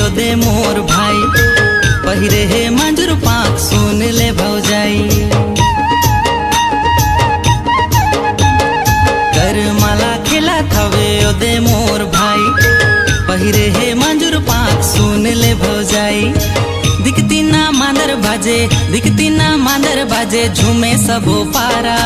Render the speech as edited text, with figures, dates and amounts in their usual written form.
ओदे मोर भाई पहिरे हे मंजूर पाक सुन ले भौजाई कर माला खेला थवे ओदे मोर भाई पहिरे हे मंजूर पाक सुन ले भौजाई दिखती ना मांदर बाजे झूमे सबो पारा।